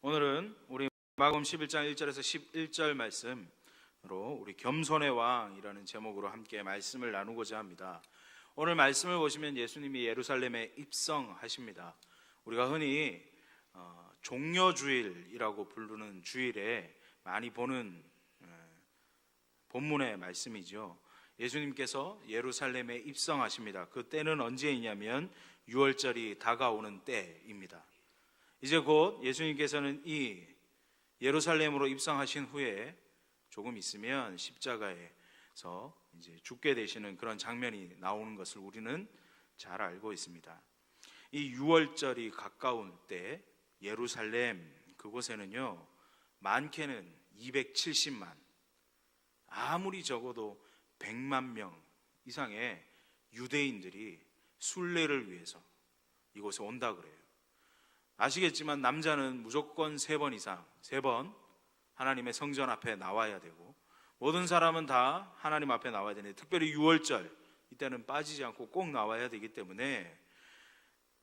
오늘은 우리 마가복음 11장 1절에서 11절 말씀으로 우리 겸손의 왕이라는 제목으로 함께 말씀을 나누고자 합니다. 오늘 말씀을 보시면 예수님이 예루살렘에 입성하십니다. 우리가 흔히 종려주일이라고 부르는 주일에 많이 보는 본문의 말씀이죠. 예수님께서 예루살렘에 입성하십니다. 그 때는 언제이냐면 6월절이 다가오는 때입니다. 이제 곧 예수님께서는 이 예루살렘으로 입성하신 후에 조금 있으면 십자가에서 이제 죽게 되시는 그런 장면이 나오는 것을 우리는 잘 알고 있습니다. 이 6월절이 가까운 때 예루살렘 그곳에는요, 많게는 270만, 아무리 적어도 100만 명 이상의 유대인들이 순례를 위해서 이곳에 온다 그래요. 아시겠지만 남자는 무조건 3번 이상, 3번 하나님의 성전 앞에 나와야 되고, 모든 사람은 다 하나님 앞에 나와야 되는데, 특별히 6월절 이때는 빠지지 않고 꼭 나와야 되기 때문에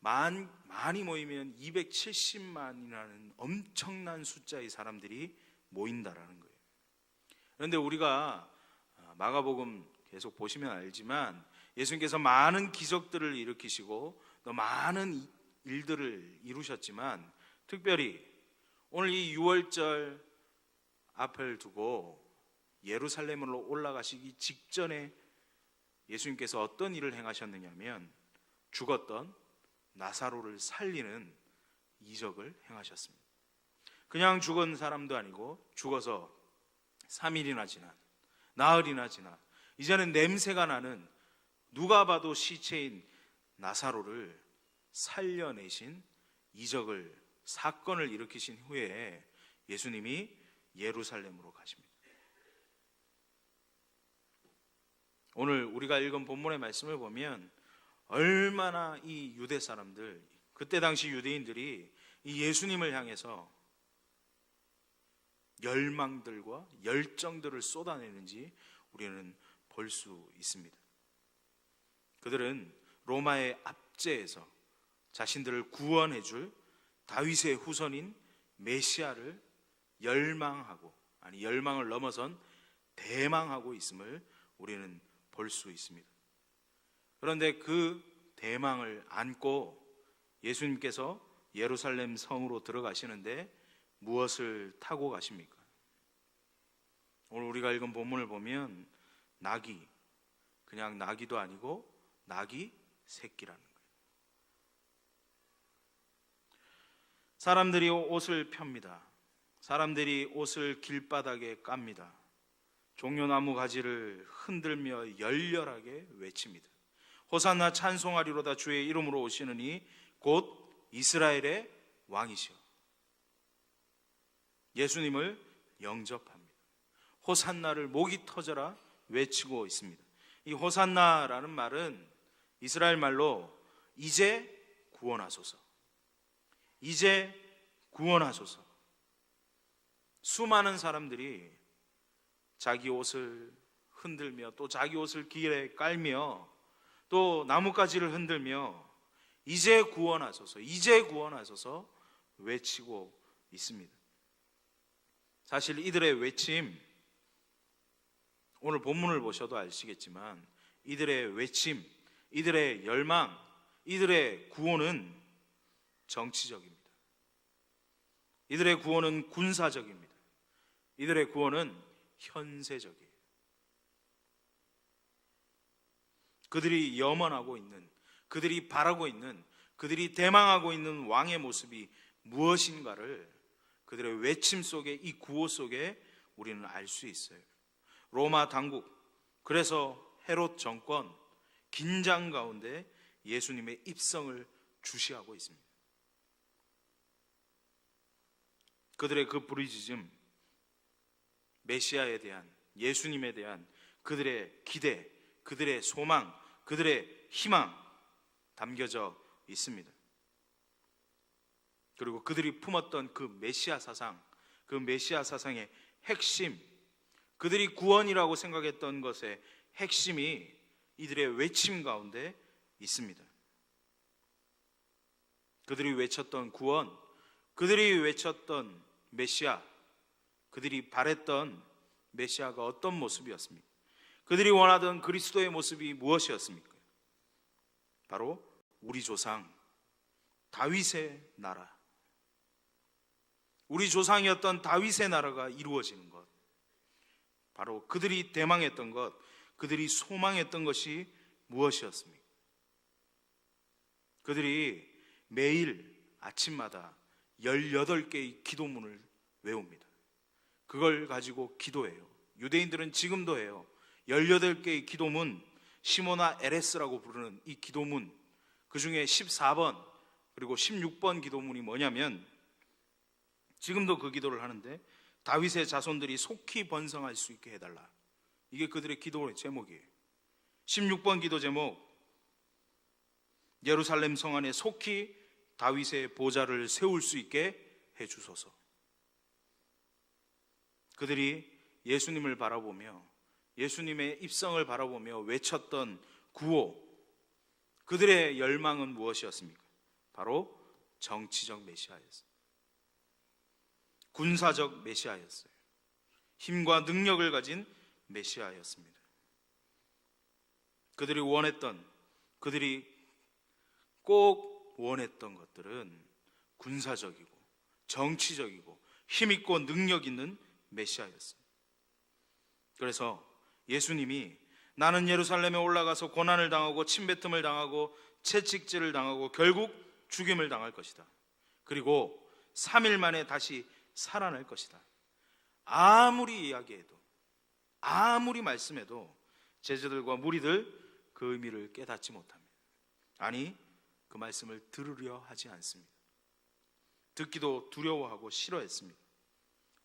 많이 모이면 270만이라는 엄청난 숫자의 사람들이 모인다라는 거예요. 그런데 우리가 마가복음 계속 보시면 알지만 예수님께서 많은 기적들을 일으키시고 또 많은 일들을 이루셨지만, 특별히 오늘 이 6월절 앞을 두고 예루살렘으로 올라가시기 직전에 예수님께서 어떤 일을 행하셨느냐면 죽었던 나사로를 살리는 이적을 행하셨습니다. 그냥 죽은 사람도 아니고 죽어서 3일이나 지난, 나흘이나 지나 이제는 냄새가 나는 누가 봐도 시체인 나사로를 살려내신 이적을, 사건을 일으키신 후에 예수님이 예루살렘으로 가십니다. 오늘 우리가 읽은 본문의 말씀을 보면 얼마나 이 유대 사람들, 그때 당시 유대인들이 이 예수님을 향해서 열망들과 열정들을 쏟아내는지 우리는 볼 수 있습니다. 그들은 로마의 압제에서 자신들을 구원해 줄 다윗의 후손인 메시아를 열망하고, 아니 열망을 넘어선 대망하고 있음을 우리는 볼 수 있습니다. 그런데 그 대망을 안고 예수님께서 예루살렘 성으로 들어가시는데 무엇을 타고 가십니까? 오늘 우리가 읽은 본문을 보면 나귀, 그냥 나귀도 아니고 나귀 새끼라는 거예요. 사람들이 옷을 펴니다. 사람들이 옷을 길바닥에 깝니다. 종려나무 가지를 흔들며 열렬하게 외칩니다. 호산나 찬송하리로다 주의 이름으로 오시는 이 곧 이스라엘의 왕이시여. 예수님을 영접합니다. 호산나를 목이 터져라 외치고 있습니다. 이 호산나라는 말은 이스라엘 말로 이제 구원하소서, 이제 구원하소서. 수많은 사람들이 자기 옷을 흔들며 또 자기 옷을 길에 깔며 또 나뭇가지를 흔들며 이제 구원하소서, 이제 구원하소서 외치고 있습니다. 사실 이들의 외침, 오늘 본문을 보셔도 아시겠지만 이들의 외침, 이들의 열망, 이들의 구원은 정치적입니다. 이들의 구원은 군사적입니다. 이들의 구원은 현세적이에요. 그들이 염원하고 있는, 그들이 바라고 있는, 그들이 대망하고 있는 왕의 모습이 무엇인가를 그들의 외침 속에, 이 구호 속에 우리는 알 수 있어요. 로마 당국, 그래서 헤롯 정권, 긴장 가운데 예수님의 입성을 주시하고 있습니다. 그들의 그 부르짖음, 메시아에 대한, 예수님에 대한 그들의 기대, 그들의 소망, 그들의 희망 담겨져 있습니다. 그리고 그들이 품었던 그 메시아 사상, 그 메시아 사상의 핵심, 그들이 구원이라고 생각했던 것의 핵심이 이들의 외침 가운데 있습니다. 그들이 외쳤던 구원, 그들이 외쳤던 메시아, 그들이 바랬던 메시아가 어떤 모습이었습니까? 그들이 원하던 그리스도의 모습이 무엇이었습니까? 바로 우리 조상 다윗의 나라, 우리 조상이었던 다윗의 나라가 이루어지는 것, 바로 그들이 대망했던 것, 그들이 소망했던 것이 무엇이었습니까? 그들이 매일 아침마다 18개의 기도문을 외웁니다. 그걸 가지고 기도해요. 유대인들은 지금도 해요. 18개의 기도문, 시모나 에레스라고 부르는 이 기도문, 그 중에 14번 그리고 16번 기도문이 뭐냐면, 지금도 그 기도를 하는데, 다윗의 자손들이 속히 번성할 수 있게 해달라. 이게 그들의 기도의 제목이에요. 16번 기도 제목, 예루살렘 성 안에 속히 다윗의 보좌를 세울 수 있게 해주소서. 그들이 예수님을 바라보며, 예수님의 입성을 바라보며 외쳤던 구호, 그들의 열망은 무엇이었습니까? 바로 정치적 메시아였어요. 군사적 메시아였어요. 힘과 능력을 가진 메시아였습니다. 그들이 원했던, 그들이 꼭 원했던 것들은 군사적이고 정치적이고 힘있고 능력 있는 메시아였어요. 그래서 예수님이 나는 예루살렘에 올라가서 고난을 당하고 침뱉음을 당하고 채찍질을 당하고 결국 죽임을 당할 것이다. 그리고 3일 만에 다시 살아날 것이다. 아무리 이야기해도, 아무리 말씀해도 제자들과 무리들 그 의미를 깨닫지 못합니다. 아니, 그 말씀을 들으려 하지 않습니다. 듣기도 두려워하고 싫어했습니다.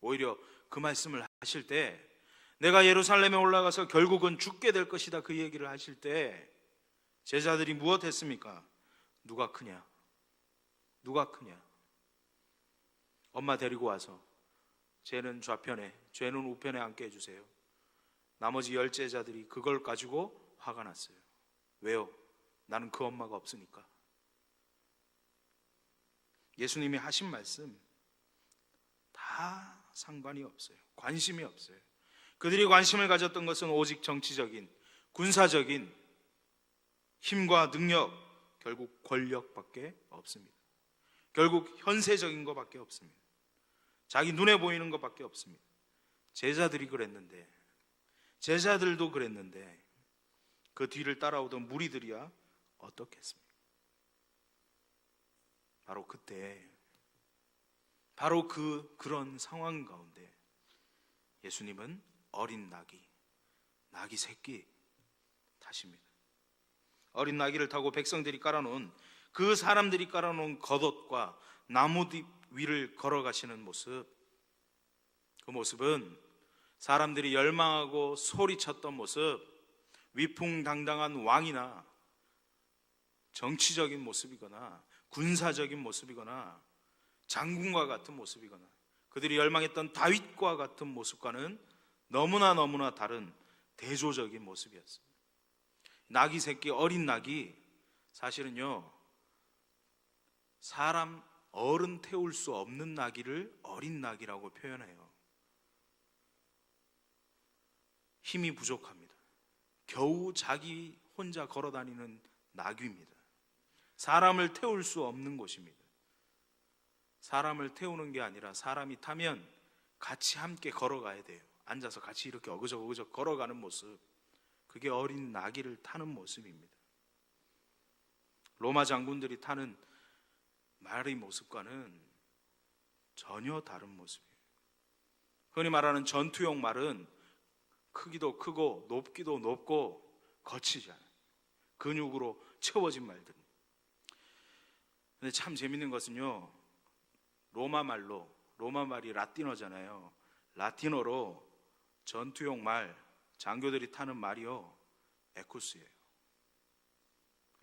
오히려 그 말씀을 하실 때, 내가 예루살렘에 올라가서 결국은 죽게 될 것이다, 그 얘기를 하실 때 제자들이 무엇 했습니까? 누가 크냐? 누가 크냐? 엄마 데리고 와서 쟤는 좌편에, 쟤는 우편에 앉게 해주세요. 나머지 10제자들이 그걸 가지고 화가 났어요. 왜요? 나는 그 엄마가 없으니까. 예수님이 하신 말씀 다 상관이 없어요. 관심이 없어요. 그들이 관심을 가졌던 것은 오직 정치적인, 군사적인 힘과 능력, 결국 권력밖에 없습니다. 결국 현세적인 것밖에 없습니다. 자기 눈에 보이는 것밖에 없습니다. 제자들이 그랬는데, 제자들도 그랬는데 그 뒤를 따라오던 무리들이야 어떻겠습니까? 바로 그때, 바로 그런 상황 가운데 예수님은 어린 나귀 새끼 타십니다. 어린 나귀를 타고 백성들이 깔아놓은, 그 사람들이 깔아놓은 겉옷과 나무잎 위를 걸어가시는 모습, 그 모습은 사람들이 열망하고 소리쳤던 모습, 위풍당당한 왕이나 정치적인 모습이거나 군사적인 모습이거나 장군과 같은 모습이거나 그들이 열망했던 다윗과 같은 모습과는 너무나 다른 대조적인 모습이었어요. 나귀 새끼, 어린 나귀, 사실은요, 사람 어른 태울 수 없는 나귀를 어린 나귀라고 표현해요. 힘이 부족합니다. 겨우 자기 혼자 걸어다니는 나귀입니다. 사람을 태울 수 없는 곳입니다. 사람을 태우는 게 아니라 사람이 타면 같이 함께 걸어가야 돼요. 앉아서 같이 이렇게 어그적 걸어가는 모습, 그게 어린 나귀를 타는 모습입니다. 로마 장군들이 타는 말의 모습과는 전혀 다른 모습이에요. 흔히 말하는 전투용 말은 크기도 크고 높기도 높고 거치지 않아요. 근육으로 채워진 말들. 근데 참 재밌는 것은요, 로마 말이 라틴어잖아요. 라틴어로 전투용 말, 장교들이 타는 말이요, 에쿠스예요.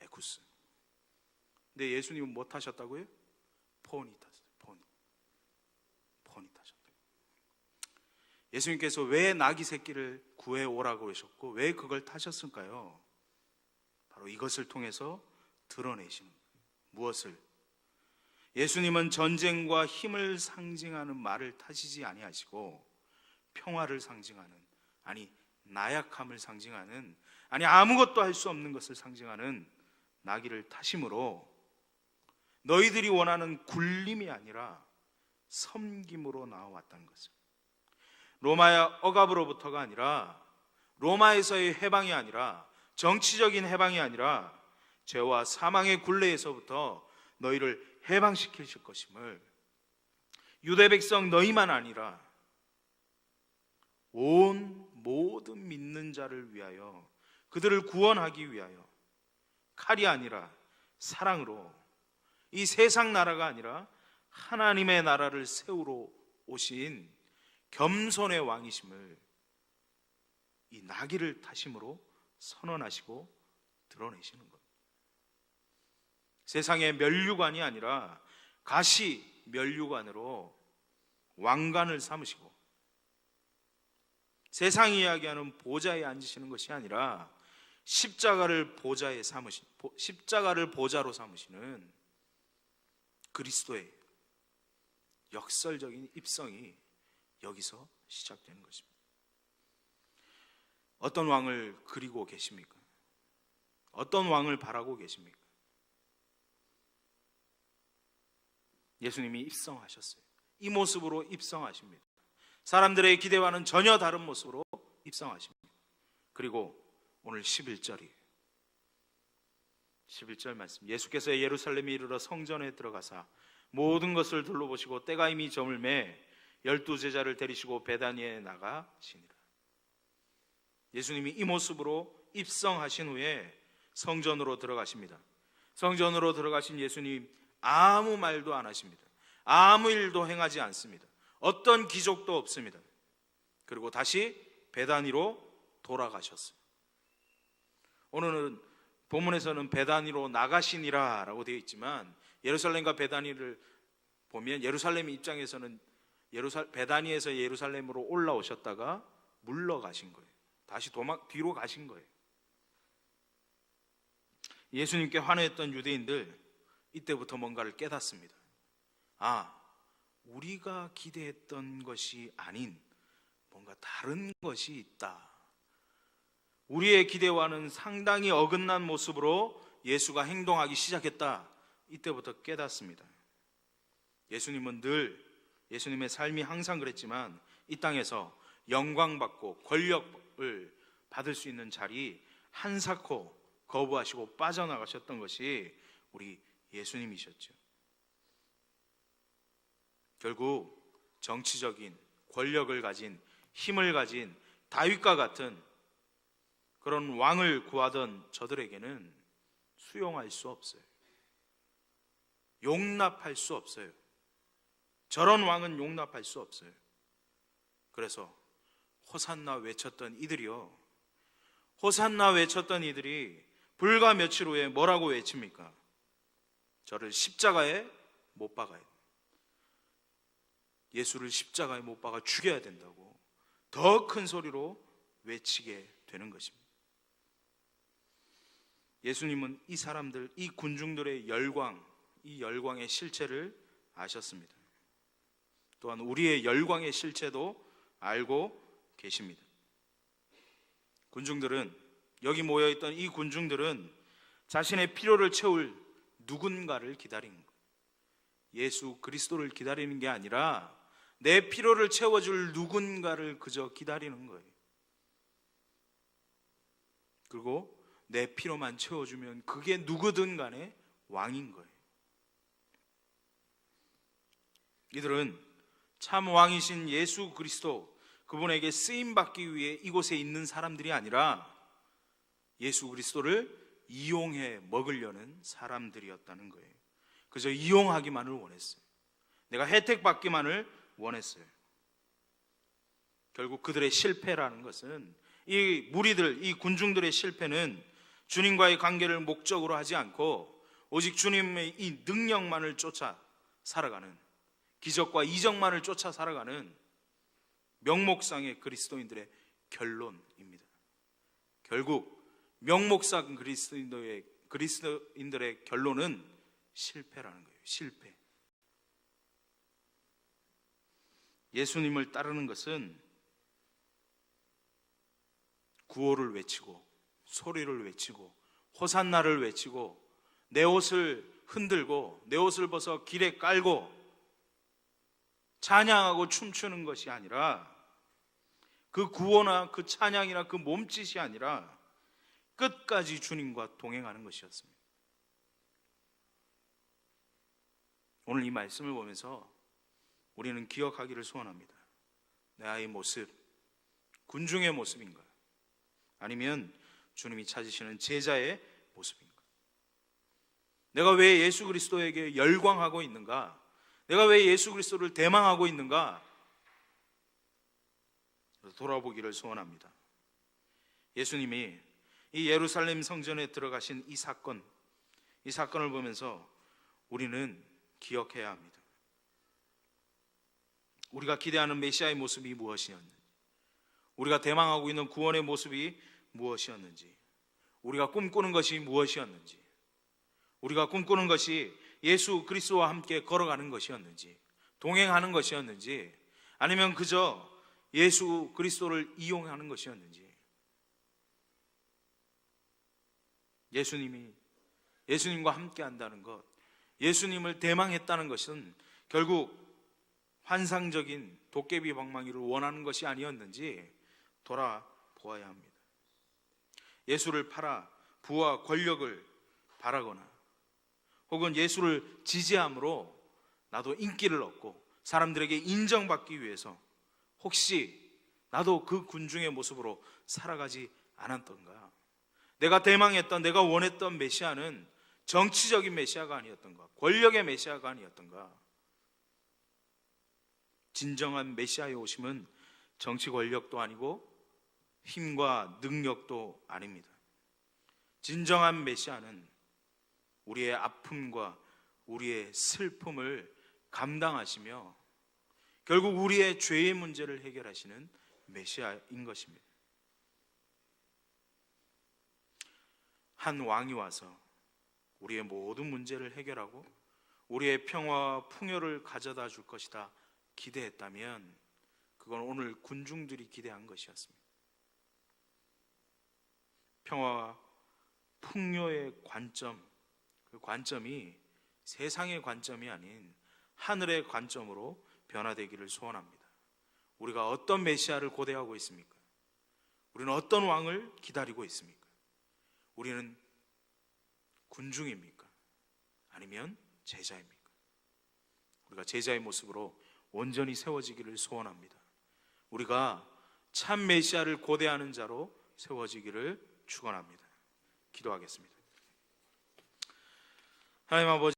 에쿠스. 근데 예수님은 뭐 타셨다고요? 포니 타셨어요. 포니 타셨다고요. 예수님께서 왜 나귀 새끼를 구해 오라고 하셨고 왜 그걸 타셨을까요? 바로 이것을 통해서 드러내시는 거예요. 무엇을? 예수님은 전쟁과 힘을 상징하는 말을 타시지 아니하시고 평화를 상징하는, 아니 나약함을 상징하는, 아니 아무것도 할 수 없는 것을 상징하는 나귀를 타심으로 너희들이 원하는 굴림이 아니라 섬김으로 나와왔다는 것을, 로마의 억압으로부터가 아니라, 로마에서의 해방이 아니라, 정치적인 해방이 아니라 죄와 사망의 굴레에서부터 너희를 해방시키실 것임을, 유대 백성 너희만 아니라 온 모든 믿는 자를 위하여, 그들을 구원하기 위하여 칼이 아니라 사랑으로, 이 세상 나라가 아니라 하나님의 나라를 세우러 오신 겸손의 왕이심을 이 나귀를 타심으로 선언하시고 드러내시는 것. 세상의 면류관이 아니라 가시 면류관으로 왕관을 삼으시고, 세상이 이야기하는 보좌에 앉으시는 것이 아니라 십자가를 보좌로 삼으시는 그리스도의 역설적인 입성이 여기서 시작되는 것입니다. 어떤 왕을 그리고 계십니까? 어떤 왕을 바라고 계십니까? 예수님이 입성하셨어요. 이 모습으로 입성하십니다. 사람들의 기대와는 전혀 다른 모습으로 입성하십니다. 그리고 오늘 11절이에요. 11절 말씀, 예수께서 예루살렘에 이르러 성전에 들어가사 모든 것을 둘러보시고 때가 이미 저물매 12제자를 데리시고 베다니에 나가시니라. 예수님이 이 모습으로 입성하신 후에 성전으로 들어가십니다. 성전으로 들어가신 예수님, 아무 말도 안 하십니다. 아무 일도 행하지 않습니다. 어떤 기적도 없습니다. 그리고 다시 베다니로 돌아가셨어요. 오늘은 본문에서는 베다니로 나가시니라 라고 되어 있지만, 예루살렘과 베다니를 보면 예루살렘 입장에서는 베다니에서 예루살렘으로 올라오셨다가 물러가신 거예요. 다시 뒤로 가신 거예요. 예수님께 환호했던 유대인들, 이때부터 뭔가를 깨닫습니다. 우리가 기대했던 것이 아닌 뭔가 다른 것이 있다. 우리의 기대와는 상당히 어긋난 모습으로 예수가 행동하기 시작했다. 이때부터 깨닫습니다. 예수님의 삶이 항상 그랬지만 이 땅에서 영광받고 권력을 받을 수 있는 자리 한사코 거부하시고 빠져나가셨던 것이 우리 예수님이셨죠. 결국 정치적인 권력을 가진, 힘을 가진 다윗과 같은 그런 왕을 구하던 저들에게는 수용할 수 없어요. 용납할 수 없어요. 저런 왕은 용납할 수 없어요. 그래서 호산나 외쳤던 이들이요, 호산나 외쳤던 이들이 불과 며칠 후에 뭐라고 외칩니까? 저를 십자가에 못 박아야, 예수를 십자가에 못 박아 죽여야 된다고 더 큰 소리로 외치게 되는 것입니다. 예수님은 이 사람들, 이 군중들의 열광, 이 열광의 실체를 아셨습니다. 또한 우리의 열광의 실체도 알고 계십니다. 군중들은, 여기 모여있던 이 군중들은 자신의 필요를 채울 누군가를 기다리는 거예요. 예수 그리스도를 기다리는 게 아니라 내 필요를 채워줄 누군가를 그저 기다리는 거예요. 그리고 내 필요만 채워주면 그게 누구든 간에 왕인 거예요. 이들은 참 왕이신 예수 그리스도, 그분에게 쓰임받기 위해 이곳에 있는 사람들이 아니라 예수 그리스도를 이용해 먹으려는 사람들이었다는 거예요. 그저 이용하기만을 원했어요. 내가 혜택받기만을 원했어요. 결국 그들의 실패라는 것은, 이 무리들, 이 군중들의 실패는 주님과의 관계를 목적으로 하지 않고 오직 주님의 이 능력만을 쫓아 살아가는, 기적과 이적만을 쫓아 살아가는 명목상의 그리스도인들의 결론입니다. 결국 명목상 그리스도인들의 결론은 실패라는 거예요. 실패. 예수님을 따르는 것은 구호를 외치고 소리를 외치고 호산나를 외치고 내 옷을 흔들고 내 옷을 벗어 길에 깔고 찬양하고 춤추는 것이 아니라, 그 구호나 그 찬양이나 그 몸짓이 아니라 끝까지 주님과 동행하는 것이었습니다. 오늘 이 말씀을 보면서 우리는 기억하기를 소원합니다. 나의 모습, 군중의 모습인가? 아니면 주님이 찾으시는 제자의 모습인가? 내가 왜 예수 그리스도에게 열광하고 있는가? 내가 왜 예수 그리스도를 대망하고 있는가? 돌아보기를 소원합니다. 예수님이 이 예루살렘 성전에 들어가신 이 사건을 보면서 우리는 기억해야 합니다. 우리가 기대하는 메시아의 모습이 무엇이었는지, 우리가 대망하고 있는 구원의 모습이 무엇이었는지, 우리가 꿈꾸는 것이 무엇이었는지, 우리가 꿈꾸는 것이 예수 그리스도와 함께 걸어가는 것이었는지, 동행하는 것이었는지, 아니면 그저 예수 그리스도를 이용하는 것이었는지, 예수님과 함께 한다는 것, 예수님을 대망했다는 것은 결국 환상적인 도깨비 방망이를 원하는 것이 아니었는지 돌아보아야 합니다. 예수를 팔아 부와 권력을 바라거나 혹은 예수를 지지함으로 나도 인기를 얻고 사람들에게 인정받기 위해서 혹시 나도 그 군중의 모습으로 살아가지 않았던가? 내가 대망했던, 내가 원했던 메시아는 정치적인 메시아가 아니었던가? 권력의 메시아가 아니었던가? 진정한 메시아의 오심은 정치 권력도 아니고 힘과 능력도 아닙니다. 진정한 메시아는 우리의 아픔과 우리의 슬픔을 감당하시며 결국 우리의 죄의 문제를 해결하시는 메시아인 것입니다. 한 왕이 와서 우리의 모든 문제를 해결하고 우리의 평화와 풍요를 가져다 줄 것이다 기대했다면 그건 오늘 군중들이 기대한 것이었습니다. 평화와 풍요의 관점, 그 관점이 세상의 관점이 아닌 하늘의 관점으로 변화되기를 소원합니다. 우리가 어떤 메시아를 고대하고 있습니까? 우리는 어떤 왕을 기다리고 있습니까? 우리는 군중입니까? 아니면 제자입니까? 우리가 제자의 모습으로 온전히 세워지기를 소원합니다. 우리가 참 메시아를 고대하는 자로 세워지기를 축원합니다. 기도하겠습니다. 하나님 아버지,